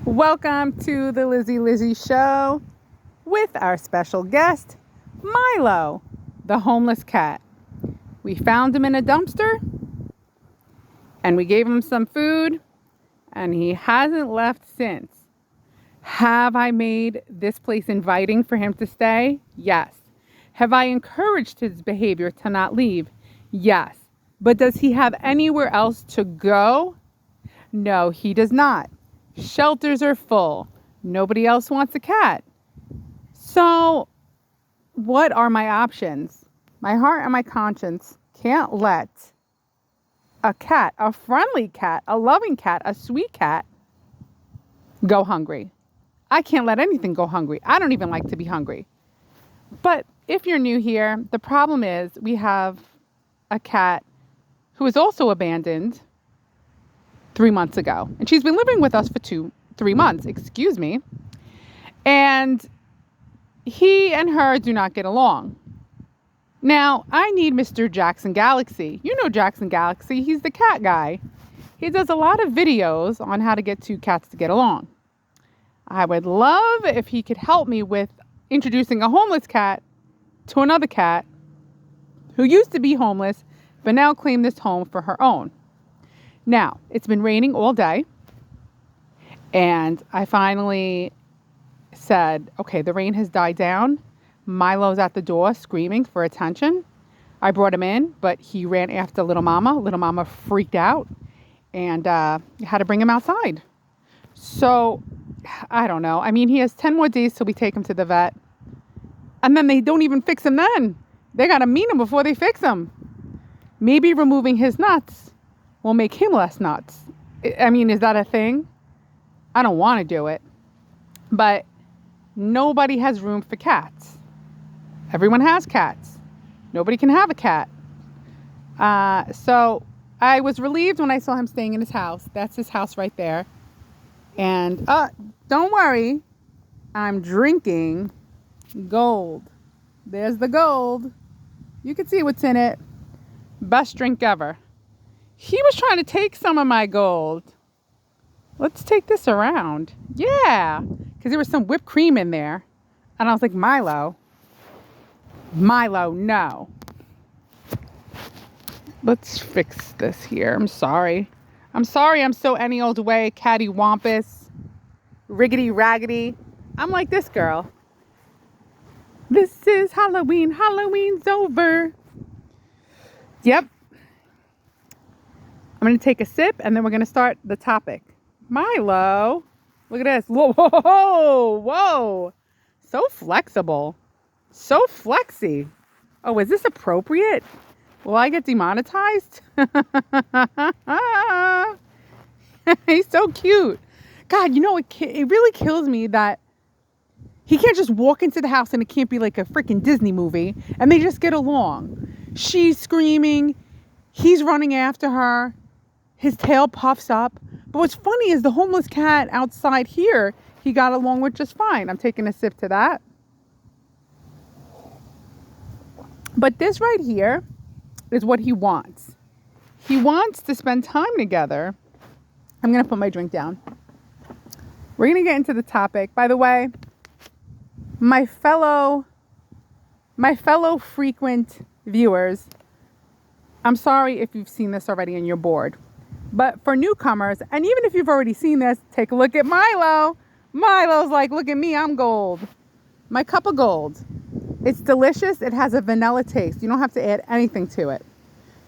Welcome to the Lizzie Show with our special guest, Milo, the homeless cat. We found him in a dumpster and we gave him some food and he hasn't left since. Have I made this place inviting for him to stay? Yes. Have I encouraged his behavior to not leave? Yes. But does he have anywhere else to go? No, he does not. Shelters are full. Nobody else wants a cat. So, what are my options? My heart and my conscience can't let a cat, a friendly cat, a loving cat, a sweet cat, go hungry. I can't let anything go hungry. I don't even like to be hungry. But if you're new here, the problem is we have a cat who is also abandoned 3 months ago. And she's been living with us for 3 months, And he and her do not get along. Now, I need Mr. Jackson Galaxy. You know Jackson Galaxy. He's the cat guy. He does a lot of videos on how to get two cats to get along. I would love if he could help me with introducing a homeless cat to another cat who used to be homeless, but now claimed this home for her own. Now, it's been raining all day, and I finally said, okay, the rain has died down. Milo's at the door screaming for attention. I brought him in, but he ran after Little Mama. Little Mama freaked out and had to bring him outside. So, I don't know. I mean, he has 10 more days till we take him to the vet. And then they don't even fix him then. They got to meet him before they fix him. Maybe removing his nuts will make him less nuts. I mean, is that a thing? I don't want to do it. But nobody has room for cats. Everyone has cats. Nobody can have a cat. So I was relieved when I saw him staying in his house. That's his house right there. And don't worry, I'm drinking gold. There's the gold. You can see what's in it. Best drink ever. He was trying to take some of my gold. Let's take this around. Yeah, because there was some whipped cream in there. And I was like, Milo, no. Let's fix this here. I'm sorry I'm so any old way, cattywampus, riggedy raggedy. I'm like this girl. This is Halloween. Halloween's over. Yep. I'm going to take a sip and then we're going to start the topic. Milo, look at this. Whoa, whoa, whoa, whoa. So flexible. So flexy. Oh, is this appropriate? Will I get demonetized? He's so cute. God, you know, it really kills me that he can't just walk into the house and it can't be like a freaking Disney movie and they just get along. She's screaming. He's running after her. His tail puffs up. But what's funny is the homeless cat outside here, he got along with just fine. I'm taking a sip to that. But this right here is what he wants. He wants to spend time together. I'm going to put my drink down. We're going to get into the topic. By the way, my fellow frequent viewers, I'm sorry if you've seen this already and you're bored. But for newcomers, and even if you've already seen this, take a look at Milo. Milo's like, look at me, I'm gold. My cup of gold. It's delicious. It has a vanilla taste. You don't have to add anything to it.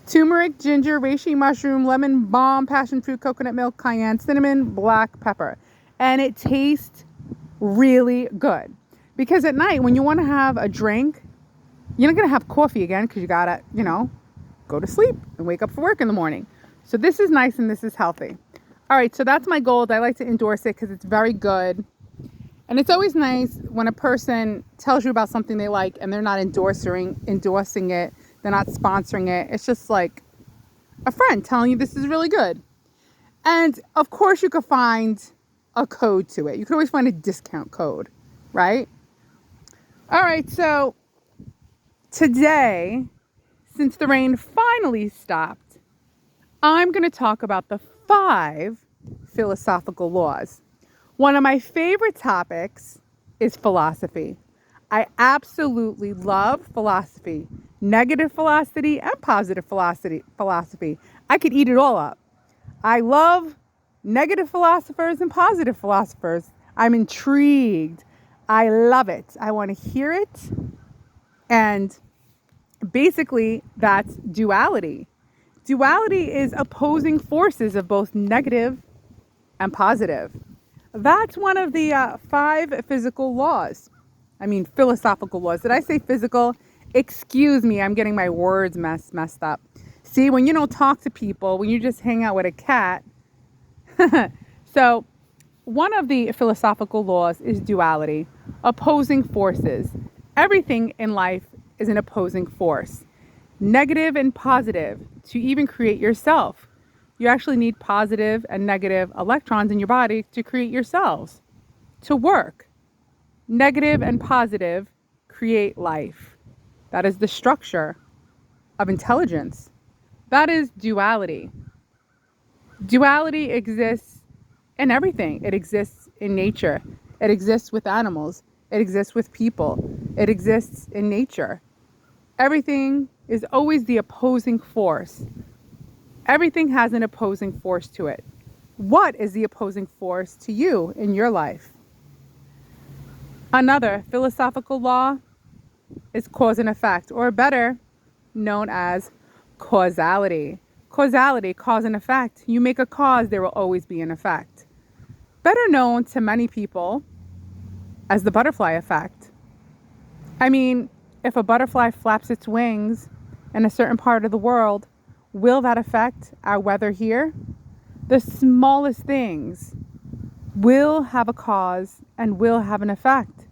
Turmeric, ginger, reishi mushroom, lemon balm, passion fruit, coconut milk, cayenne, cinnamon, black pepper. And it tastes really good. Because at night, when you want to have a drink, you're not going to have coffee again because you got to, go to sleep and wake up for work in the morning. So this is nice and this is healthy. All right, so that's my gold. I like to endorse it because it's very good. And it's always nice when a person tells you about something they like and they're not endorsing it. They're not sponsoring it. It's just like a friend telling you this is really good. And of course you could find a code to it. You could always find a discount code, right? All right, so today, since the rain finally stopped, I'm going to talk about the 5 philosophical laws. One of my favorite topics is philosophy. I absolutely love philosophy, negative philosophy and positive philosophy. I could eat it all up. I love negative philosophers and positive philosophers. I'm intrigued. I love it. I want to hear it. And basically, that's duality. Duality is opposing forces of both negative and positive. That's one of the 5 philosophical laws. Did I say physical? Excuse me, I'm getting my words messed up. See, when you don't talk to people, when you just hang out with a cat. So, one of the philosophical laws is duality, opposing forces. Everything in life is an opposing force, negative and positive, to even create yourself. You actually need positive and negative electrons in your body to create yourselves, to work. Negative and positive create life. That is the structure of intelligence. That is duality. Duality exists in everything. It exists in nature. It exists with animals. It exists with people. It exists in nature. Everything is always the opposing force. Everything has an opposing force to it. What is the opposing force to you in your life? Another philosophical law is cause and effect, or better known as causality. Causality, cause and effect. You make a cause, there will always be an effect. Better known to many people as the butterfly effect. I mean, if a butterfly flaps its wings in a certain part of the world, will that affect our weather here? The smallest things will have a cause and will have an effect.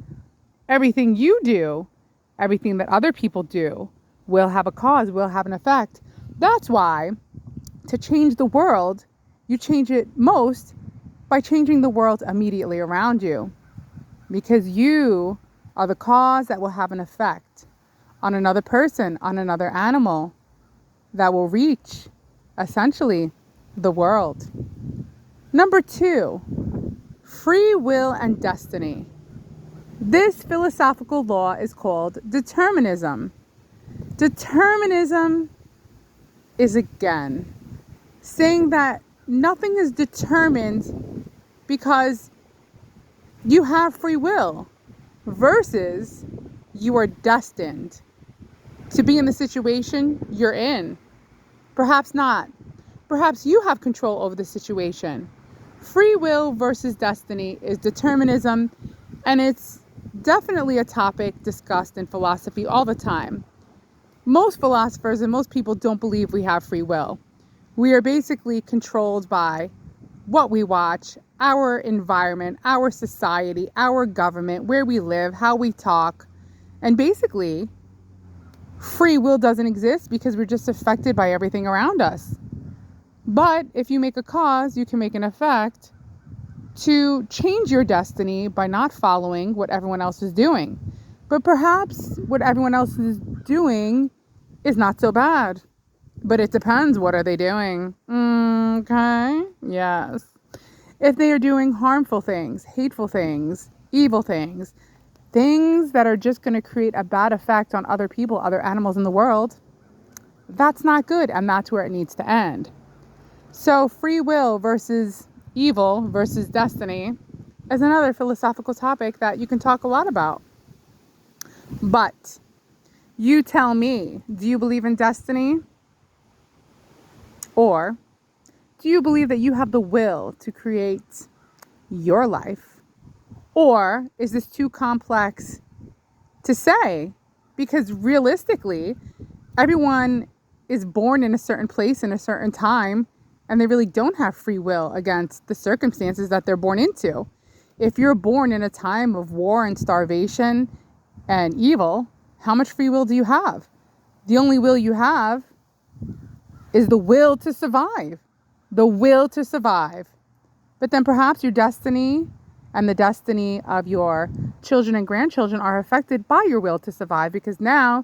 Everything you do, everything that other people do, will have a cause, will have an effect. That's why, to change the world, you change it most by changing the world immediately around you. Because you are the cause that will have an effect on another person, on another animal, that will reach, essentially, the world. Number 2, free will and destiny. This philosophical law is called determinism. Determinism is, again, saying that nothing is determined because you have free will versus you are destined to be in the situation you're in. Perhaps not. Perhaps you have control over the situation. Free will versus destiny is determinism, and it's definitely a topic discussed in philosophy all the time. Most philosophers and most people don't believe we have free will. We are basically controlled by what we watch, our environment, our society, our government, where we live, how we talk. And basically, free will doesn't exist because we're just affected by everything around us. But if you make a cause, you can make an effect to change your destiny by not following what everyone else is doing. But perhaps what everyone else is doing is not so bad. But it depends. What are they doing? Okay. Yes. If they are doing harmful things, hateful things, evil things, things that are just going to create a bad effect on other people, other animals in the world, that's not good. And that's where it needs to end. So free will versus evil versus destiny is another philosophical topic that you can talk a lot about. But you tell me, do you believe in destiny? Or do you believe that you have the will to create your life? Or is this too complex to say? Because realistically, everyone is born in a certain place in a certain time, and they really don't have free will against the circumstances that they're born into. If you're born in a time of war and starvation and evil, how much free will do you have? The only will you have is the will to survive. The will to survive. But then perhaps your destiny and the destiny of your children and grandchildren are affected by your will to survive, because now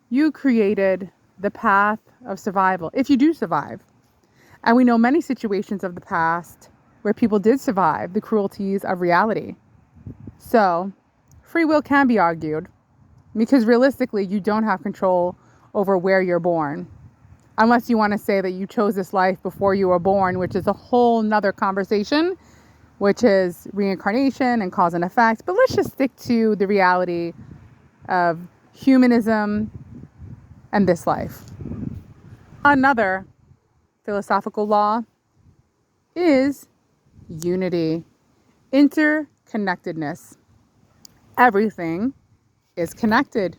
you created the path of survival, if you do survive. And we know many situations of the past where people did survive the cruelties of reality. So, free will can be argued because realistically, you don't have control over where you're born. Unless you want to say that you chose this life before you were born, which is a whole nother conversation, which is reincarnation and cause and effect. But let's just stick to the reality of humanism and this life. Another philosophical law is unity, interconnectedness. Everything is connected.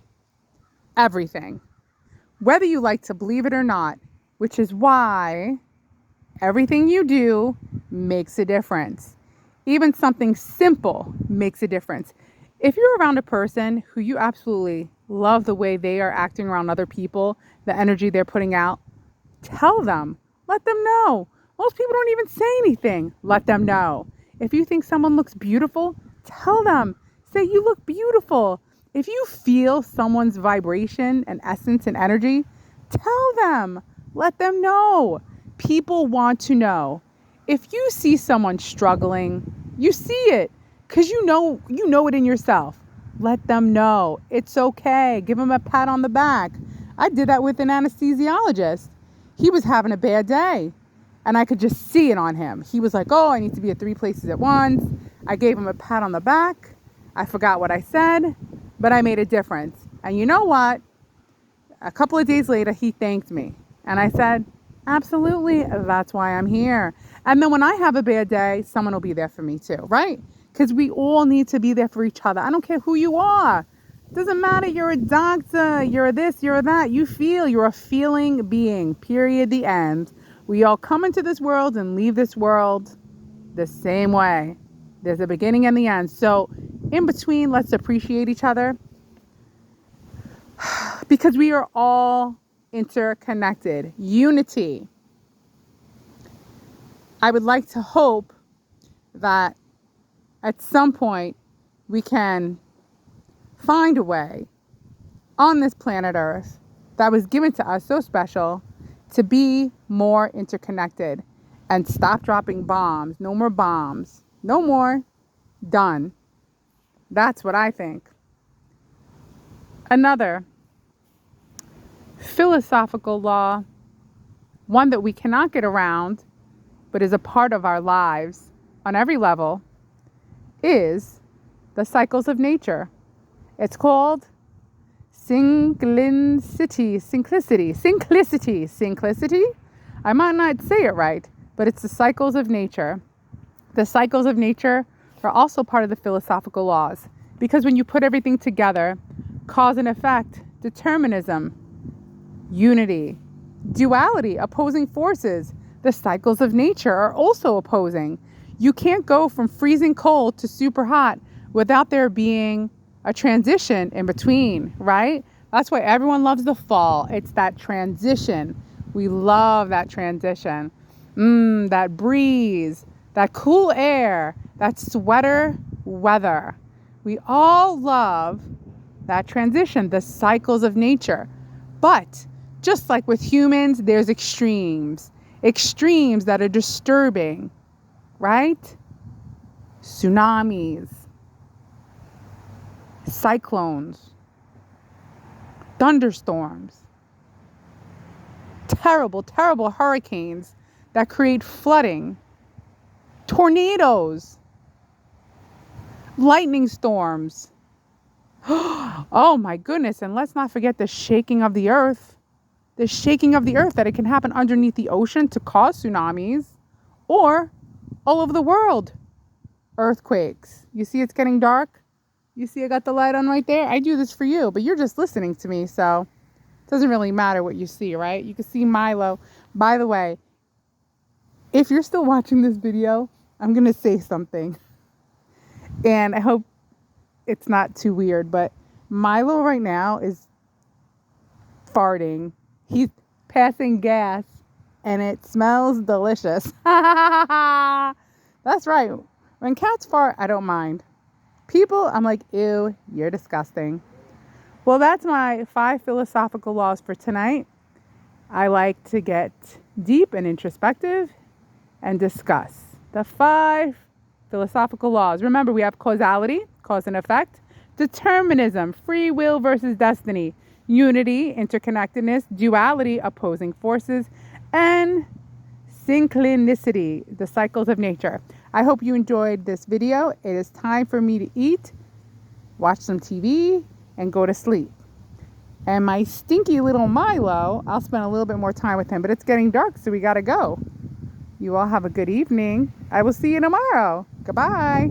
Everything. Whether you like to believe it or not, which is why everything you do makes a difference. Even something simple makes a difference. If you're around a person who you absolutely love the way they are acting around other people, the energy they're putting out, tell them. Let them know. Most people don't even say anything. Let them know. If you think someone looks beautiful, tell them. Say, you look beautiful. If you feel someone's vibration and essence and energy, tell them. Let them know. People want to know. If you see someone struggling, you see it because you know it in yourself. Let them know. It's okay. Give them a pat on the back. I did that with an anesthesiologist. He was having a bad day and I could just see it on him. He was like, oh, I need to be at 3 places at once. I gave him a pat on the back. I forgot what I said, but I made a difference. And you know what? A couple of days later, he thanked me. And I said, absolutely, that's why I'm here. And then when I have a bad day, someone will be there for me too, right? Because we all need to be there for each other. I don't care who you are. Doesn't matter, you're a doctor, you're this, you're that. You're a feeling being, period, the end. We all come into this world and leave this world the same way. There's a beginning and the end. So in between, let's appreciate each other because we are all interconnected. Unity. I would like to hope that at some point we can find a way on this planet Earth that was given to us so special to be more interconnected and stop dropping bombs. No more bombs. No more. Done. That's what I think. Another philosophical law, one that we cannot get around, but is a part of our lives on every level, is the cycles of nature. It's called simplicity. I might not say it right, but it's the cycles of nature. The cycles of nature are also part of the philosophical laws because when you put everything together, cause and effect, determinism, unity, duality, opposing forces, the cycles of nature are also opposing. You can't go from freezing cold to super hot without there being a transition in between, right? That's why everyone loves the fall. It's that transition. We love that transition. That breeze, that cool air, that sweater weather. We all love that transition, the cycles of nature. But just like with humans, there's extremes that are disturbing, right? Tsunamis, cyclones, thunderstorms, terrible, terrible hurricanes that create flooding, tornadoes, lightning storms. Oh my goodness. And let's not forget the shaking of the earth. The shaking of the earth, that it can happen underneath the ocean to cause tsunamis or all over the world. Earthquakes. You see it's getting dark? You see I got the light on right there? I do this for you, but you're just listening to me, so it doesn't really matter what you see, right? You can see Milo. By the way, if you're still watching this video, I'm going to say something. And I hope it's not too weird, but Milo right now is farting. He's passing gas and it smells delicious. That's right. When cats fart, I don't mind. People, I'm like, ew, you're disgusting. Well, that's my 5 philosophical laws for tonight. I like to get deep and introspective and discuss. The 5 philosophical laws. Remember, we have causality, cause and effect, determinism, free will versus destiny, unity, interconnectedness, duality, opposing forces, and synchronicity, the cycles of nature. I hope you enjoyed this video. It is time for me to eat, watch some TV, and go to sleep. And my stinky little Milo, I'll spend a little bit more time with him, but it's getting dark, so we gotta go. You all have a good evening. I will see you tomorrow. Goodbye.